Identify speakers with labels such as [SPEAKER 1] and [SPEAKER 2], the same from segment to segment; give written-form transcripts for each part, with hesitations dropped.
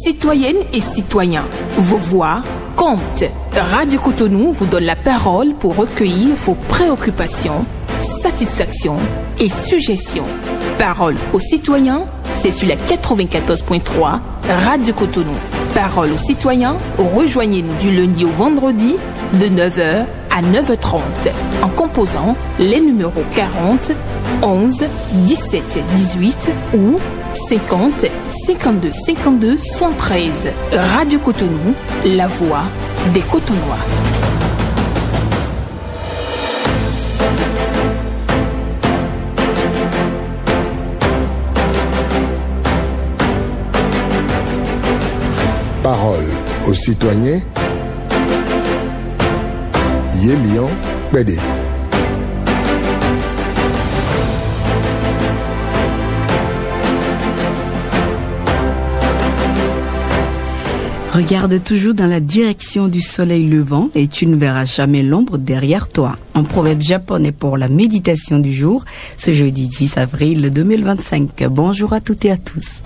[SPEAKER 1] Citoyennes et citoyens, vos voix comptent. Radio Cotonou vous donne la parole pour recueillir vos préoccupations, satisfactions et suggestions. Parole aux citoyens, c'est sur la 94.3 Radio Cotonou. Parole aux citoyens, rejoignez-nous du lundi au vendredi de 9h à 9h30 en composant les numéros 40 11 17 18 ou 50 52 52 73. Radio Cotonou, la voix des Cotonois.
[SPEAKER 2] Parole aux citoyens. Yélian Pédé.
[SPEAKER 3] Regarde toujours dans la direction du soleil levant et tu ne verras jamais l'ombre derrière toi. Un proverbe japonais pour la méditation du jour, ce jeudi 10 avril 2025. Bonjour à toutes et à tous.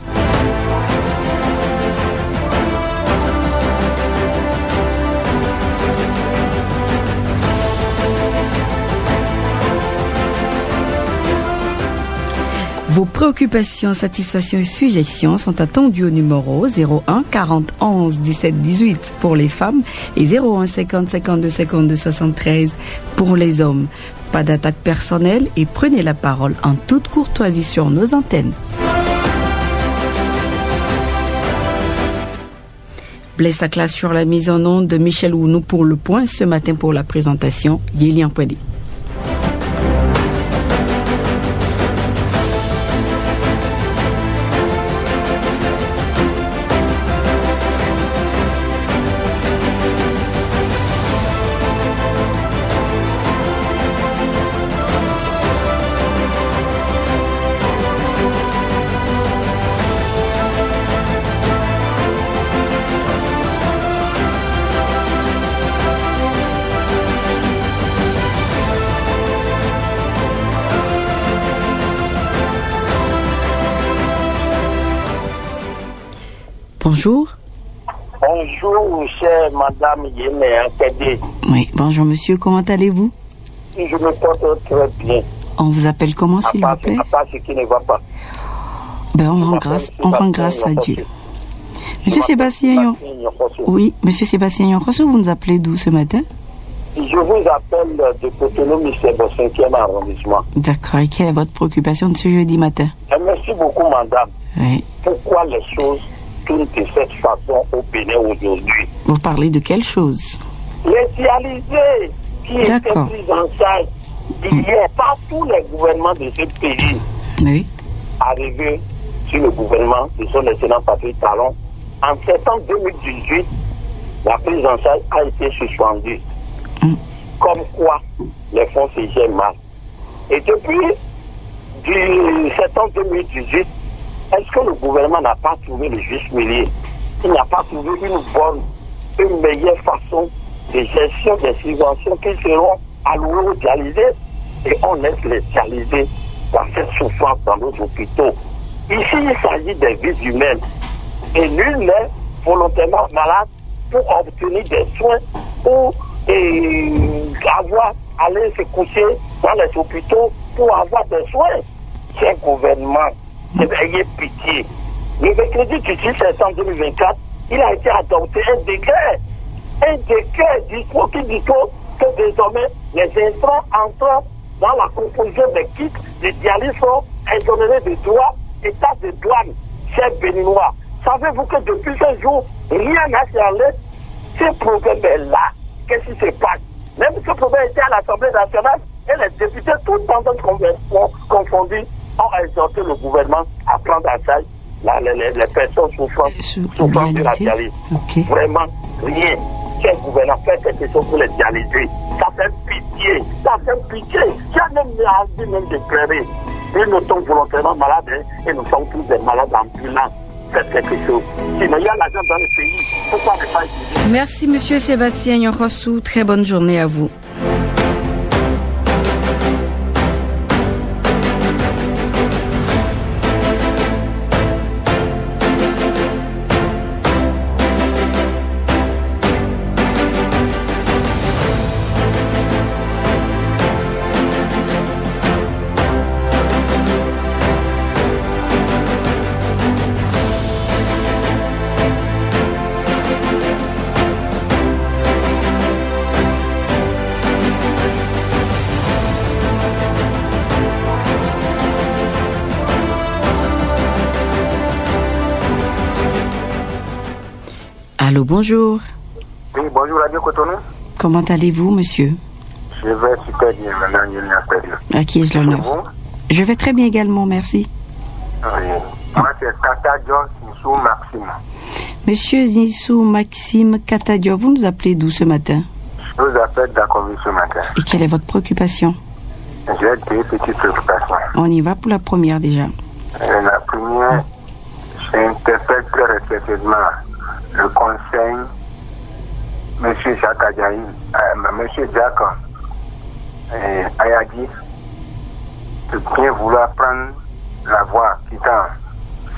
[SPEAKER 3] Vos préoccupations, satisfactions et suggestions sont attendues au numéro 01 40 11 17 18 pour les femmes et 01 50 52 52 73 pour les hommes. Pas d'attaque personnelle et prenez la parole en toute courtoisie sur nos antennes. Blesse à classe sur la mise en onde de Michel Ounou pour le point ce matin pour la présentation. Yélian Pédé. Bonjour.
[SPEAKER 4] Bonjour, chère madame Yélian Pédé.
[SPEAKER 3] Oui, bonjour monsieur, comment allez-vous?
[SPEAKER 4] Je me porte très bien.
[SPEAKER 3] On vous appelle comment, s'il vous plaît?
[SPEAKER 4] À part ce qui ne va pas.
[SPEAKER 3] Ben, on rend grâce à Dieu. Monsieur Sébastien Oui, monsieur Sébastien Yonrosso, vous nous appelez d'où ce matin?
[SPEAKER 4] Je vous appelle de Cotonou, monsieur, au 5e arrondissement.
[SPEAKER 3] D'accord, et quelle est votre préoccupation de ce jeudi matin?
[SPEAKER 4] Merci beaucoup, madame.
[SPEAKER 3] Oui.
[SPEAKER 4] Pourquoi les choses tournent de cette façon au Bénin aujourd'hui?
[SPEAKER 3] Vous parlez de quelle chose?
[SPEAKER 4] Les dialysés qui étaient pris en charge hier par tous les gouvernements de ce pays.
[SPEAKER 3] Oui.
[SPEAKER 4] Arrivé sur le gouvernement de son excellent Patrick Talon, en septembre 2018, la prise en charge a été suspendue. Comme quoi, les fonds se gèrent mal. Et depuis du septembre 2018, est-ce que le gouvernement n'a pas trouvé le juste milieu? Il n'a pas trouvé une meilleure façon de gestion des subventions qui seront allouées aux dialysés, et on laisse les dialysés dans cette souffrance dans nos hôpitaux. Ici, il s'agit des vies humaines. Et nul n'est volontairement malade pour obtenir des soins ou aller se coucher dans les hôpitaux pour avoir des soins. C'est un gouvernement. Ayez pitié. Le mercredi du 6 septembre 2024, il a été adopté un décret qui dit que désormais les intrants entrant dans la composition des kits de dialyse sont exonérés de droits et taxes de douane. Chers Béninois, savez-vous que depuis ce jour, rien n'a changé? Ce problème est là. Qu'est-ce qui se passe? Même ce problème était à l'Assemblée nationale et les députés, toutes tendances confondues, ont exhorté le gouvernement à prendre en charge les personnes souffrant de la dialyse.
[SPEAKER 3] Okay.
[SPEAKER 4] Vraiment, rien. Quel gouvernement fait quelque chose pour les dialysés? Ça fait pitié. J'ai même envie même de pleurer. Et nous sommes volontairement malades et nous sommes tous des malades ambulants. Faites quelque chose. Sinon, il y a l'argent dans le pays. Pourquoi ne pas utiliser?
[SPEAKER 3] Merci, monsieur Sébastien Yonrosso. Très bonne journée à vous. Allô, bonjour.
[SPEAKER 5] Oui, bonjour Radio Cotonou.
[SPEAKER 3] Comment allez-vous, monsieur?
[SPEAKER 5] Je vais super bien maintenant, je viens très bien.
[SPEAKER 3] À qui ai-je l'honneur? Je vais très bien également, merci.
[SPEAKER 5] Oui. Moi, c'est Katadio Nissou Maxime.
[SPEAKER 3] Monsieur Nissou Maxime Katadio, vous nous appelez d'où ce matin?
[SPEAKER 5] Je vous appelle d'Aconville ce matin.
[SPEAKER 3] Et quelle est votre préoccupation?
[SPEAKER 5] J'ai deux petites préoccupations.
[SPEAKER 3] On y va pour la première déjà.
[SPEAKER 5] La première, j'interpelle très respectueusement le conseil, M. Jacques Adjaï, M. Jacques Ayadi, de bien vouloir prendre la voie quittant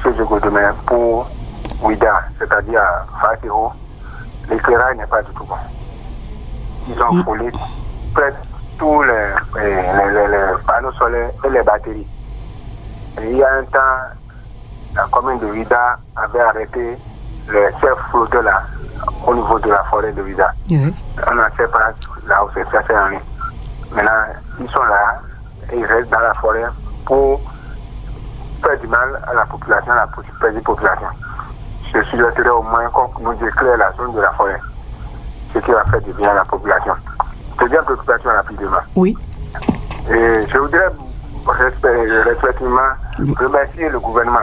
[SPEAKER 5] ce jour demain pour Ouida, c'est-à-dire Fatiro. L'éclairage n'est pas du tout bon. Ils ont foulé presque tous les panneaux solaires et les batteries. Et il y a un temps, la commune de Ouida avait arrêté les chefs flotteurs là, au niveau de la forêt de Ouida.
[SPEAKER 3] Oui.
[SPEAKER 5] On ne sait pas là où c'est ça, c'est en ligne. Maintenant, ils sont là et ils restent dans la forêt pour faire du mal à la population, à la petite population. Je souhaiterais au moins qu'on nous déclare la zone de la forêt, ce qui va faire du bien à la population. C'est bien préoccupation rapidement.
[SPEAKER 3] Oui.
[SPEAKER 5] Et je voudrais respectueusement remercier le gouvernement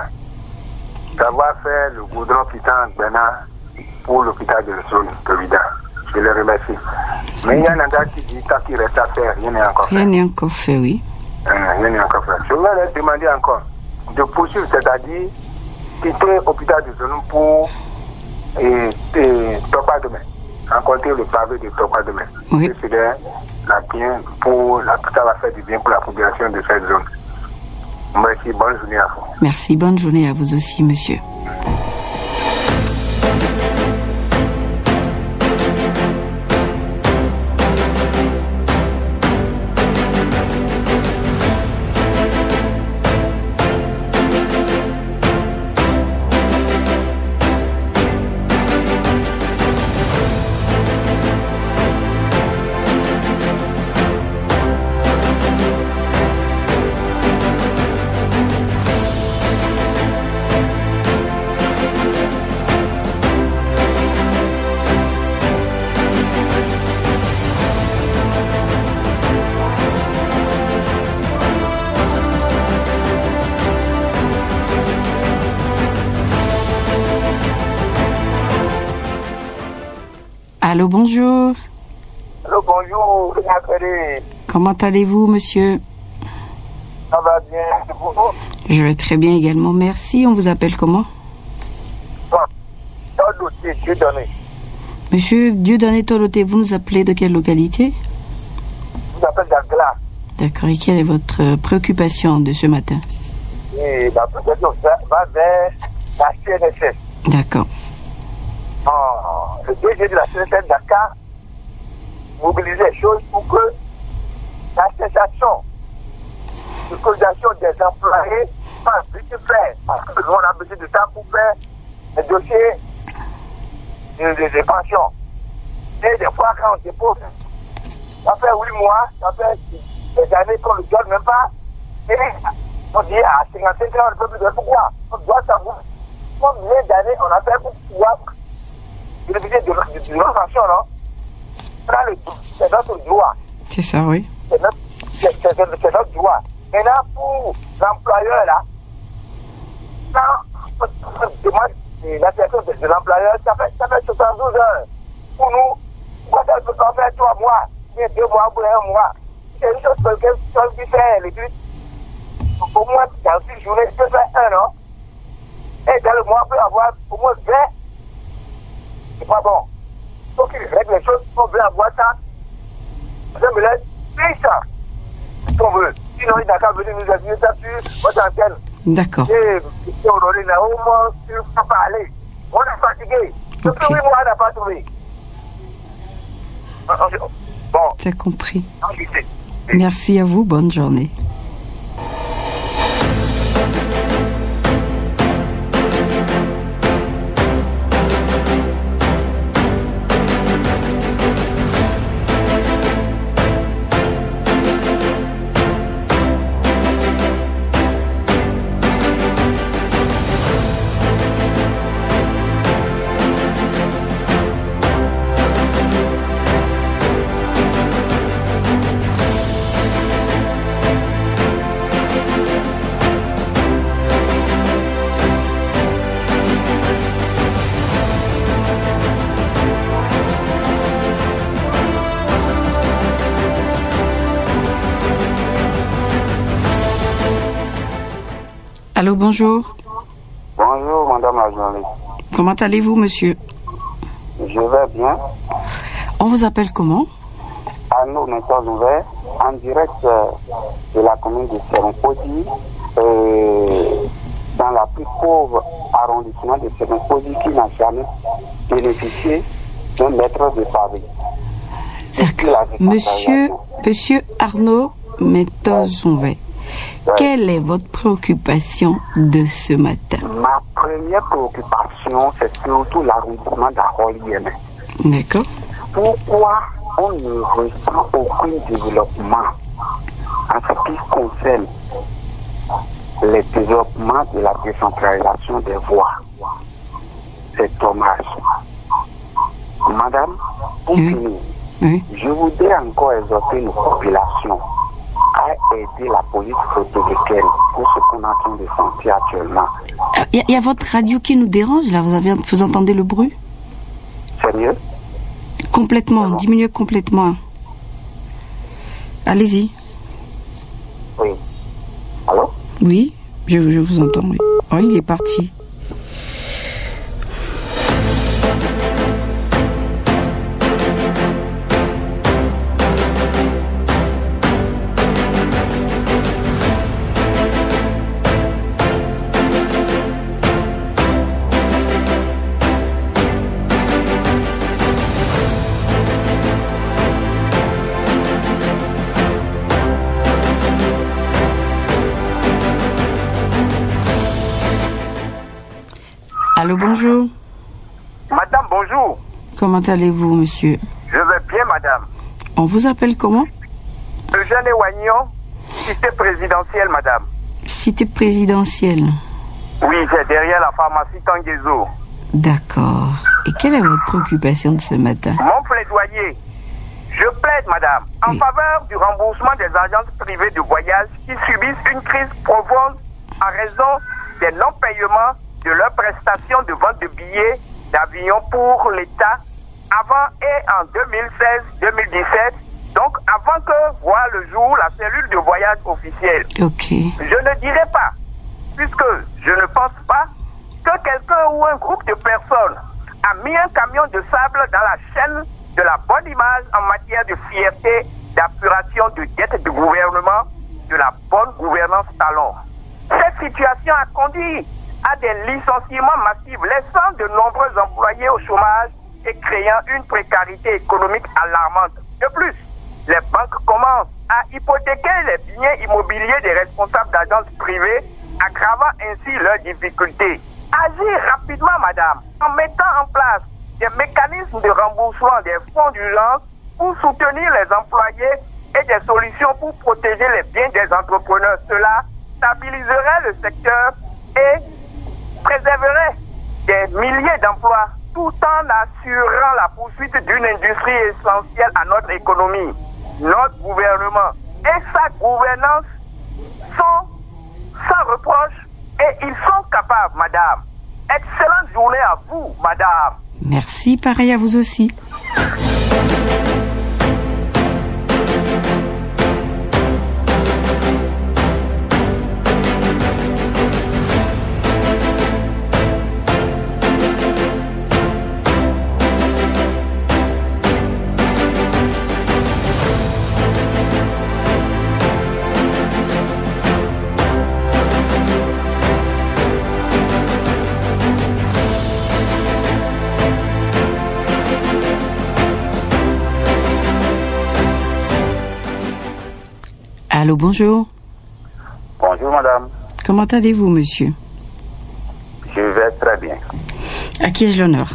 [SPEAKER 5] d'avoir fait le goudron quittant Bénin pour l'hôpital de zone de Vida. Je les remercie. Mais il y a un endroit qui dit tant qu'il reste à faire, rien n'est encore fait.
[SPEAKER 3] Rien n'est encore fait, oui.
[SPEAKER 5] Rien n'est encore fait. Je voudrais leur demander encore de poursuivre, c'est-à-dire quitter l'hôpital de zone pour Topa demain. Rencontrer le pavé de Topa demain.
[SPEAKER 3] Oui.
[SPEAKER 5] C'est la bien pour ça va faire du bien pour la population de cette zone. Merci, bonne journée à vous.
[SPEAKER 3] Merci, bonne journée à vous aussi, monsieur. Allô, bonjour.
[SPEAKER 4] Allô, bonjour.
[SPEAKER 3] Comment allez-vous, monsieur?
[SPEAKER 4] Ça va bien, c'est vous?
[SPEAKER 3] Je vais très bien également, merci. On vous appelle comment?
[SPEAKER 4] Toloté, Dieudonné.
[SPEAKER 3] Monsieur Dieudonné Toloté, vous nous appelez de quelle localité?
[SPEAKER 4] Je vous appelle d'Angla.
[SPEAKER 3] D'accord, et quelle est votre préoccupation de ce matin?
[SPEAKER 4] Et la préoccupation va vers la CNSS.
[SPEAKER 3] D'accord.
[SPEAKER 4] Le DG de la CNSS Dakar mobilise les choses pour que la cessation de cotisation des employés soit vite faite. Parce que nous, on a besoin de temps pour faire les dossiers de pension. Et des fois, quand on dépose, ça fait 8 mois, ça fait des années qu'on ne le donne même pas. Et on dit à 55 ans, on ne peut plus donner. Pourquoi? On doit savoir combien d'années on a fait pour pouvoir bénéficier de notre pension, non? C'est notre droit.
[SPEAKER 3] C'est ça, oui.
[SPEAKER 4] C'est notre droit. Maintenant, pour l'employeur, là, quand on demande la situation de l'employeur, ça fait 72 heures. Pour nous, pourquoi ça peut pas faire 3 mois, 2 mois ou 1 moit? C'est une chose que quelqu'un qui fait l'étude, au moins dans 6 journées, il peut faire 1 an. Et dans le mois, on peut avoir au moins 20. C'est pas bon. Il faut qu'il règle les choses, on veut avoir ça. Je me laisse payer ça. Ce qu'on veut. Sinon, il n'a qu'à venir nous assurer ça sur votre antenne.
[SPEAKER 3] D'accord.
[SPEAKER 4] Et aujourd'hui, là, au moins, il ne faut pas aller. On est fatigué. Depuis 8 mois, on n'a pas trouvé. Bon.
[SPEAKER 3] C'est compris. Merci à vous. Bonne journée. Allô, bonjour.
[SPEAKER 5] Bonjour, madame la journaliste.
[SPEAKER 3] Comment allez-vous, monsieur?
[SPEAKER 5] Je vais bien.
[SPEAKER 3] On vous appelle comment?
[SPEAKER 5] Arnaud Méthode Ouvert, en direct de la commune de Séronpodi, dans la plus pauvre arrondissement de Séronpodi, qui n'a jamais bénéficié d'un mètre de pavé.
[SPEAKER 3] D'accord. Monsieur Arnaud Méthode-Ouvert, quelle est votre préoccupation de ce matin?
[SPEAKER 5] Ma première préoccupation, c'est surtout l'arrondissement d'Aroli-Yémen.
[SPEAKER 3] D'accord.
[SPEAKER 5] Pourquoi on ne ressent aucun développement en ce qui concerne le développement de la décentralisation des voies? C'est dommage. Madame, pour finir, je voudrais encore exhorter nos populations à aider la police républicaine pour ce qu'on est en train de sentir actuellement.
[SPEAKER 3] Il y a votre radio qui nous dérange, là. Vous entendez le bruit?
[SPEAKER 5] C'est mieux?
[SPEAKER 3] Complètement, diminuez complètement. Allez-y.
[SPEAKER 5] Oui. Allô?
[SPEAKER 3] Oui, je vous entends, oui. Oh, il est parti. Allô, bonjour.
[SPEAKER 5] Madame, bonjour.
[SPEAKER 3] Comment allez-vous, monsieur?
[SPEAKER 5] Je vais bien, madame.
[SPEAKER 3] On vous appelle comment?
[SPEAKER 5] Eugène Wagnon, cité présidentielle, madame.
[SPEAKER 3] Cité présidentielle.
[SPEAKER 5] Oui, c'est derrière la pharmacie Tanguezo.
[SPEAKER 3] D'accord. Et quelle est votre préoccupation de ce matin?
[SPEAKER 5] Mon plaidoyer. Je plaide, madame, en faveur du remboursement des agences privées de voyage qui subissent une crise profonde en raison des non-paiements de leurs prestations de vente de billets d'avion pour l'État avant et en 2016-2017, donc avant que voit le jour la cellule de voyage officielle.
[SPEAKER 3] Ok.
[SPEAKER 5] Je ne dirai pas, puisque je ne pense pas que quelqu'un ou un groupe de personnes a mis un camion de sable dans la chaîne de la bonne image en matière de fierté, d'apuration de dette du gouvernement, de la bonne gouvernance talon. Cette situation a conduit à des licenciements massifs, laissant de nombreux employés au chômage et créant une précarité économique alarmante. De plus, les banques commencent à hypothéquer les biens immobiliers des responsables d'agences privées, aggravant ainsi leurs difficultés. Agir rapidement, madame, en mettant en place des mécanismes de remboursement des fonds d'urgence pour soutenir les employés et des solutions pour protéger les biens des entrepreneurs. Cela stabiliserait le secteur et préserverait des milliers d'emplois tout en assurant la poursuite d'une industrie essentielle à notre économie. Notre gouvernement et sa gouvernance sont sans reproche et ils sont capables, madame. Excellente journée à vous, madame.
[SPEAKER 3] Merci, pareil à vous aussi. Allô, bonjour.
[SPEAKER 5] Bonjour, madame.
[SPEAKER 3] Comment allez-vous, monsieur?
[SPEAKER 5] Je vais très bien.
[SPEAKER 3] À qui ai-je l'honneur?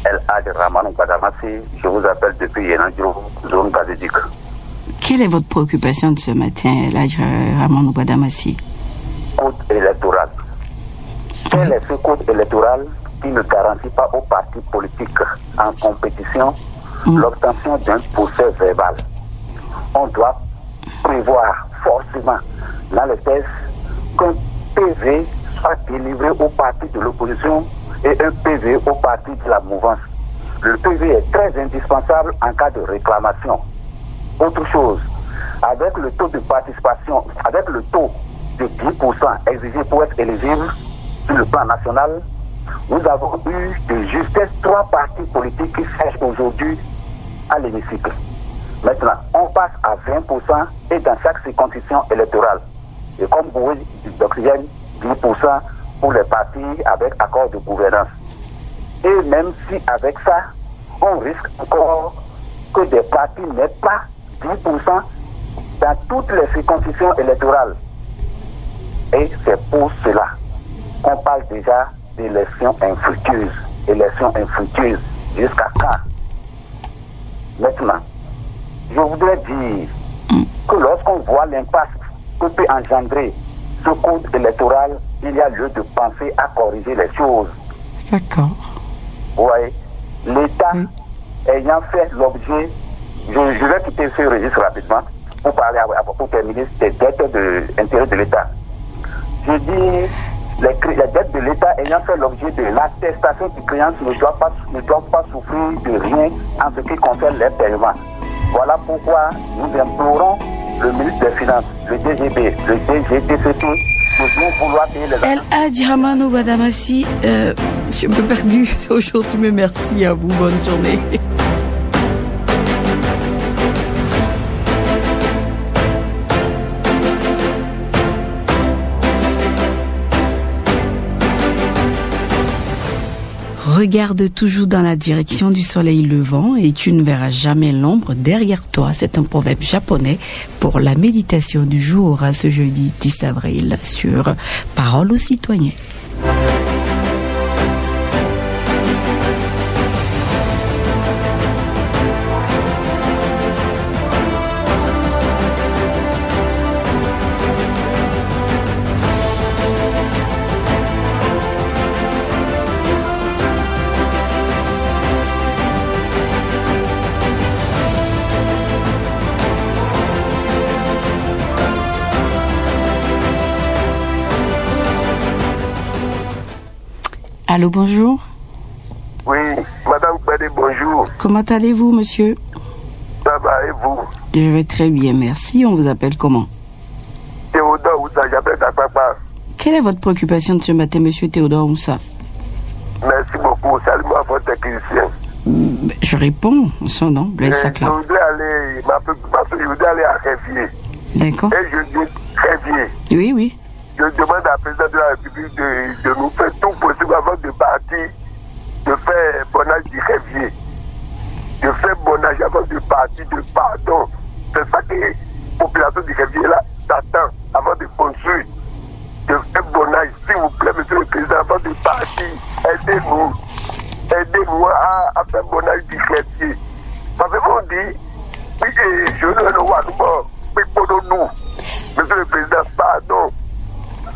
[SPEAKER 5] El Hadj Ramanou Badamassi, je vous appelle depuis Yenadjo, zone Gazedik.
[SPEAKER 3] Quelle est votre préoccupation de ce matin, El Hadj Ramanou Badamassi?
[SPEAKER 5] Code électoral. Quel est ce code électoral qui ne garantit pas aux partis politiques en compétition l'obtention d'un procès verbal? On doit prévoir forcément dans les textes qu'un PV soit délivré aux partis de l'opposition et un PV aux partis de la mouvance. Le PV est très indispensable en cas de réclamation. Autre chose, avec le taux de participation, avec le taux
[SPEAKER 6] de 10% exigés pour être éligibles sur le plan national, nous avons eu de justesse 3 partis politiques qui siègent aujourd'hui à l'hémicycle. Maintenant, on passe à 20% et dans chaque circonscription électorale. Et comme vous d'oxygène, 10% pour les partis avec accord de gouvernance. Et même si avec ça, on risque encore que des partis n'aient pas 10% dans toutes les circonscriptions électorales. Et c'est pour cela qu'on parle déjà d'élections infructueuses. Élections infructueuses. Jusqu'à quand? Maintenant, je voudrais dire que lorsqu'on voit l'impasse que peut engendrer ce code électoral, il y a lieu de penser à corriger les choses.
[SPEAKER 3] D'accord.
[SPEAKER 6] Vous voyez, l'État ayant fait l'objet, je vais quitter ce registre rapidement pour terminer des dettes d'intérêt de l'État. Je dis, les dettes de l'État ayant fait l'objet de l'attestation de créance ne doivent pas souffrir de rien en ce qui concerne les paiements. Voilà pourquoi nous implorons le ministre des Finances, le DGB, le DGTCP, de vouloir payer les
[SPEAKER 3] El Hadji Hamano Badamassi, je suis un peu perdu aujourd'hui, mais merci à vous. Bonne journée. Regarde toujours dans la direction du soleil levant et tu ne verras jamais l'ombre derrière toi. C'est un proverbe japonais pour la méditation du jour à ce jeudi 10 avril sur Parole aux citoyens. Allô, bonjour.
[SPEAKER 7] Oui, Madame Kbede, bonjour.
[SPEAKER 3] Comment allez-vous, monsieur?
[SPEAKER 7] Ça va, et vous?
[SPEAKER 3] Je vais très bien, merci. On vous appelle comment?
[SPEAKER 7] Théodore Oussa, j'appelle ta papa.
[SPEAKER 3] Quelle est votre préoccupation de ce matin, monsieur Théodore Oussa?
[SPEAKER 7] Merci beaucoup. Salut-moi à votre technicien.
[SPEAKER 3] Je réponds, son nom, Blaise Sacla.
[SPEAKER 7] Je voudrais aller, ma préoccupation, je voudrais aller à Révier.
[SPEAKER 3] D'accord.
[SPEAKER 7] Et je dis Révier.
[SPEAKER 3] Oui, oui.
[SPEAKER 7] Je demande à la présidente de la République de nous faire tout possible avant de partir, de faire bonnage du Révier. De faire bonnage avant de partir, de pardon. C'est ça que la population du Révier là s'attend avant de construire. De faire bonnage, s'il vous plaît, monsieur le président, avant de partir. Aidez-nous. Aidez-nous à faire bonnage du Révier. Parce qu'on dit, oui, je ne le vois pas, mais pour nous. Monsieur le président, pardon.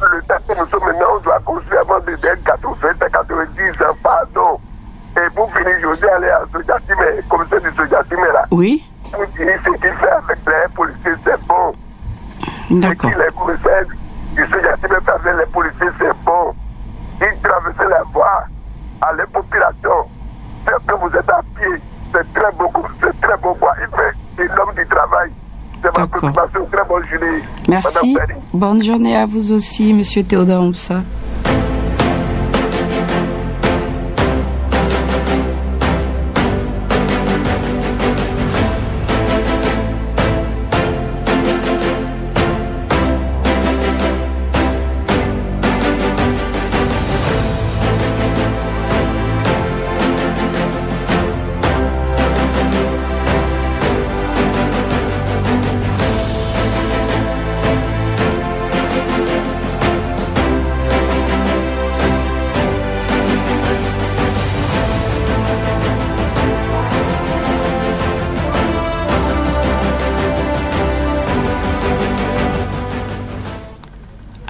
[SPEAKER 7] Le temps que nous sommes maintenant, on doit construire avant de 90 ans, pardon. Et pour finir, je vais aller à Sojatime, commissaire du Sojatime là.
[SPEAKER 3] Oui.
[SPEAKER 7] Pour dire ce qu'il fait avec les policiers, c'est bon.
[SPEAKER 3] D'accord.
[SPEAKER 7] Ce qu'il est commissaire du Sojatime fait avec les policiers, c'est bon. Il traverse la voie à la population. C'est que vous êtes à pied, c'est très beaucoup, c'est très beau. Il fait l'homme du travail. C'est ma préoccupation. Très bonne journée.
[SPEAKER 3] Merci. Bonne journée à vous aussi, monsieur Théodore Oussa.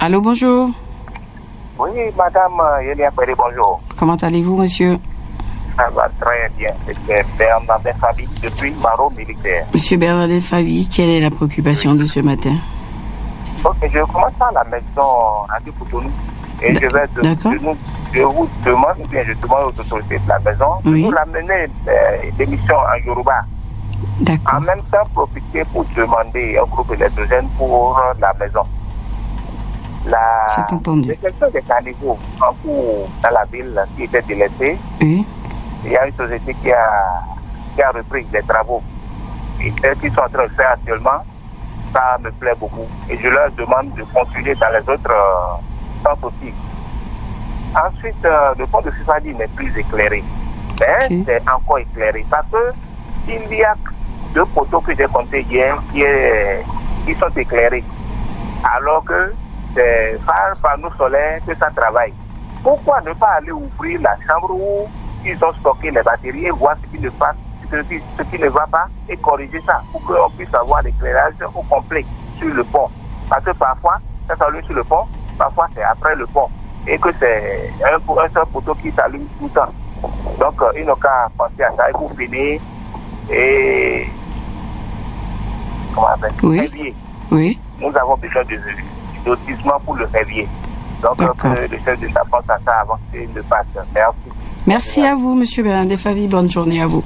[SPEAKER 3] Allô, bonjour.
[SPEAKER 8] Oui, madame Yelia Kbede, bonjour.
[SPEAKER 3] Comment allez-vous, monsieur?
[SPEAKER 8] Ça va très bien. C'est Bernadette Fabi depuis Maro Militaire.
[SPEAKER 3] Monsieur Bernadette Fabi, quelle est la préoccupation de ce matin?
[SPEAKER 8] Ok, je commence par la maison à Cotonou. Et je vous demande, ou bien je demande aux autorités de la maison de nous l'amener l'émission en Yoruba.
[SPEAKER 3] D'accord.
[SPEAKER 8] En même temps, profiter pour demander un groupe électrogène pour la maison.
[SPEAKER 3] C'est entendu.
[SPEAKER 8] Le secteur des caniveaux en cours dans la ville qui était délaissé,
[SPEAKER 3] oui.
[SPEAKER 8] Il y a une société qui a repris les travaux. Et celles qui sont en train de faire actuellement, ça me plaît beaucoup. Et je leur demande de continuer dans les autres sens aussi. Ensuite, le pont de Fifadi n'est plus éclairé. Mais c'est encore éclairé. Parce que il y a 2 poteaux que j'ai comptés hier qui sont éclairés. Alors que c'est par nos solaires que ça travaille. Pourquoi ne pas aller ouvrir la chambre où ils ont stocké les batteries et voir ce qui ne va pas et corriger ça pour qu'on puisse avoir l'éclairage au complet sur le pont. Parce que parfois, ça s'allume sur le pont, parfois c'est après le pont. Et que c'est un seul poteau qui s'allume tout le temps. Donc, ils n'ont qu'à penser à ça. Et pour finir, et comment on appelle révier.
[SPEAKER 3] Oui.
[SPEAKER 8] Nous avons besoin de lotissement pour le révier. Donc, que le chef de l'État pense à ça avant qu'il ne passe. Merci.
[SPEAKER 3] Merci à vous, M. Bernard Favi. Bonne journée à vous.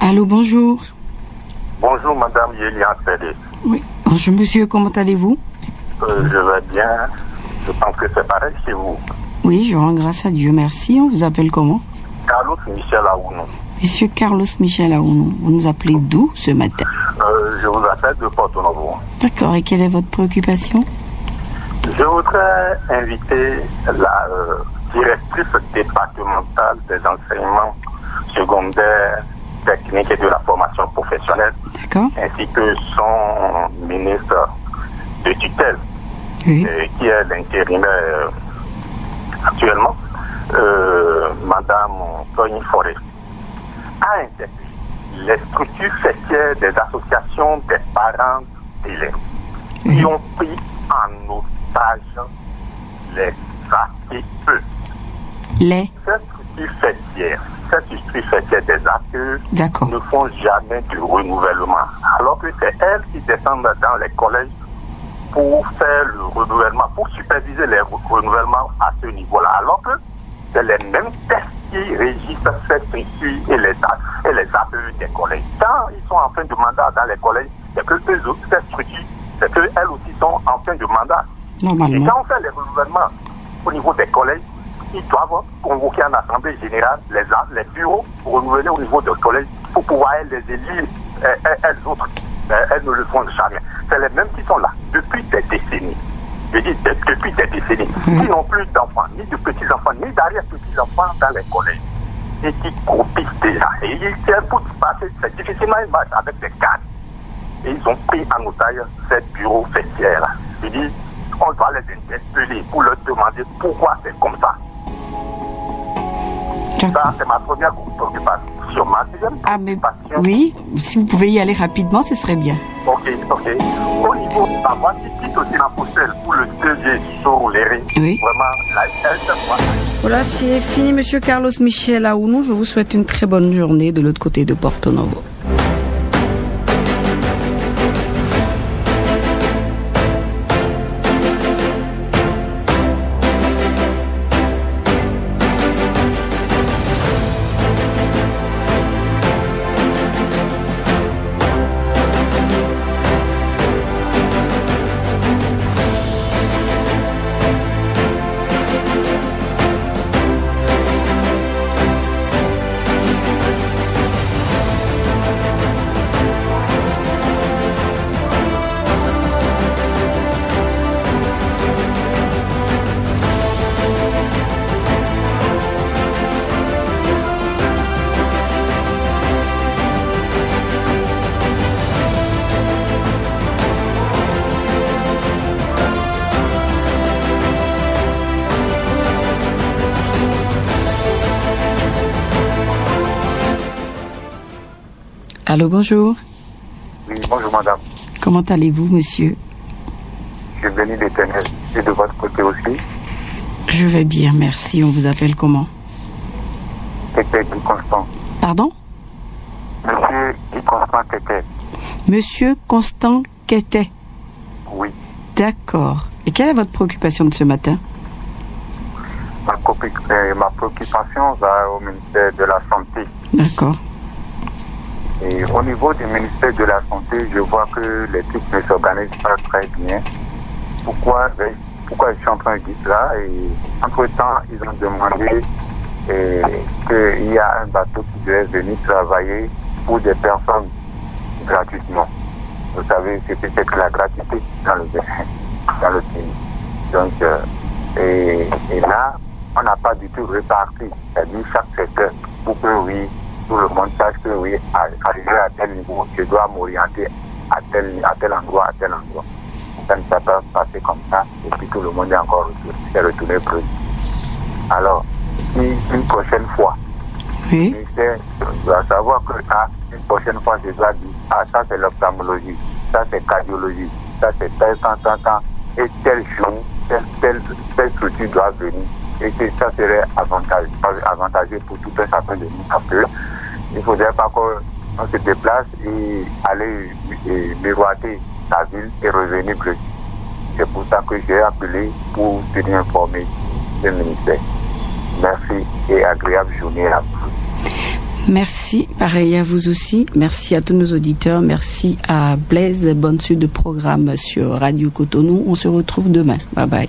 [SPEAKER 3] Allô, bonjour.
[SPEAKER 9] Bonjour, Madame Yélian Pédé.
[SPEAKER 3] Oui. Bonjour, monsieur, comment allez-vous?
[SPEAKER 9] Je vais bien. Je pense que c'est pareil chez vous.
[SPEAKER 3] Oui, je rends grâce à Dieu, merci. On vous appelle comment?
[SPEAKER 9] Carlos Michel Aounou.
[SPEAKER 3] Monsieur Carlos Michel Aounou, vous nous appelez d'où ce matin?
[SPEAKER 9] Je vous appelle de Porto Novo.
[SPEAKER 3] D'accord, et quelle est votre préoccupation?
[SPEAKER 9] Je voudrais inviter la directrice départementale des enseignements secondaires, techniques et de la formation professionnelle, ainsi que son ministre de tutelle, qui est l'intérimaire actuellement, Madame Tony Forêt, à intégrer les structures fêtières des associations des parents d'élèves qui ont pris en otage les APE. Ces structures fêtières des APE ne font jamais de renouvellement, alors que c'est elles qui descendent dans les collèges pour faire le renouvellement, pour superviser les renouvellements à ce niveau-là, alors que c'est les mêmes tests qui régissent ces structures et les APE des collèges. Quand ils sont en fin de mandat dans les collèges, c'est que eux autres, ces structures, c'est qu'elles aussi sont en fin de mandat.
[SPEAKER 3] Normalement.
[SPEAKER 9] Et quand on fait les renouvellements au niveau des collèges, ils doivent convoquer en assemblée générale les bureaux pour renouveler au niveau des collèges pour pouvoir les élire, elles autres. Elles ne le font jamais. C'est les mêmes qui sont là depuis des décennies. Je dis depuis des décennies. Qui n'ont plus d'enfants, ni de petits-enfants, ni d'arrière-petits-enfants dans les collèges. Et qui copient déjà. Et ils tiennent pour passer, c'est difficilement une marche avec des cadres. Et ils ont pris en otage ces bureaux fêtières. Je dis, on doit les interpeller pour leur demander pourquoi c'est comme ça. Ça, c'est ma première préoccupation. Ma deuxième préoccupation.
[SPEAKER 3] Oui, si vous pouvez y aller rapidement, ce serait bien.
[SPEAKER 9] Ok. Au niveau de la voiture qui quitte aussi la poubelle pour le DG sur les rings.
[SPEAKER 3] Oui.
[SPEAKER 9] Vraiment,
[SPEAKER 3] voilà, c'est fini, monsieur Carlos Michel Aounou. Je vous souhaite une très bonne journée de l'autre côté de Porto Novo. Allô, bonjour.
[SPEAKER 5] Oui, bonjour madame.
[SPEAKER 3] Comment allez-vous, monsieur?
[SPEAKER 5] Je bénis l'Éternel. Et de votre côté aussi?
[SPEAKER 3] Je vais bien, merci. On vous appelle comment?
[SPEAKER 5] C'était Guy Constant.
[SPEAKER 3] Pardon?
[SPEAKER 5] Monsieur Guy Constant Kété.
[SPEAKER 3] Monsieur Constant Kété.
[SPEAKER 5] Oui.
[SPEAKER 3] D'accord. Et quelle est votre préoccupation de ce matin?
[SPEAKER 5] Ma préoccupation va au ministère de la Santé.
[SPEAKER 3] D'accord.
[SPEAKER 5] Et au niveau du ministère de la Santé, je vois que les trucs ne s'organisent pas très bien. Pourquoi je suis en train de dire cela? Et entre-temps, ils ont demandé qu'il y a un bateau qui devait venir travailler pour des personnes gratuitement. Vous savez, c'est que la gratuité dans le pays. Donc, et là, on n'a pas du tout réparti, c'est-à-dire chaque secteur, pour que oui, tout le monde sache que oui, arrivé à tel niveau, je dois m'orienter à tel endroit, à tel endroit. Ça ne peut pas passer comme ça, et puis tout le monde est encore retourné plus. Alors, une prochaine fois,
[SPEAKER 3] oui.
[SPEAKER 5] Le ministère doit savoir que une prochaine fois, je dois dire, ça c'est l'ophtalmologie, ça c'est cardiologie, ça c'est tel temps, et tel jour, telle structure doit venir. Et que ça serait avantageux pour tout un chacun de nous, parce que il ne faudrait pas qu'on se déplace et aller miroiter la ville et revenir plus. C'est pour ça que j'ai appelé pour tenir informé le ministère. Merci et agréable journée à vous.
[SPEAKER 3] Merci, pareil à vous aussi. Merci à tous nos auditeurs. Merci à Blaise. Bonne suite de programme sur Radio Cotonou. On se retrouve demain. Bye bye.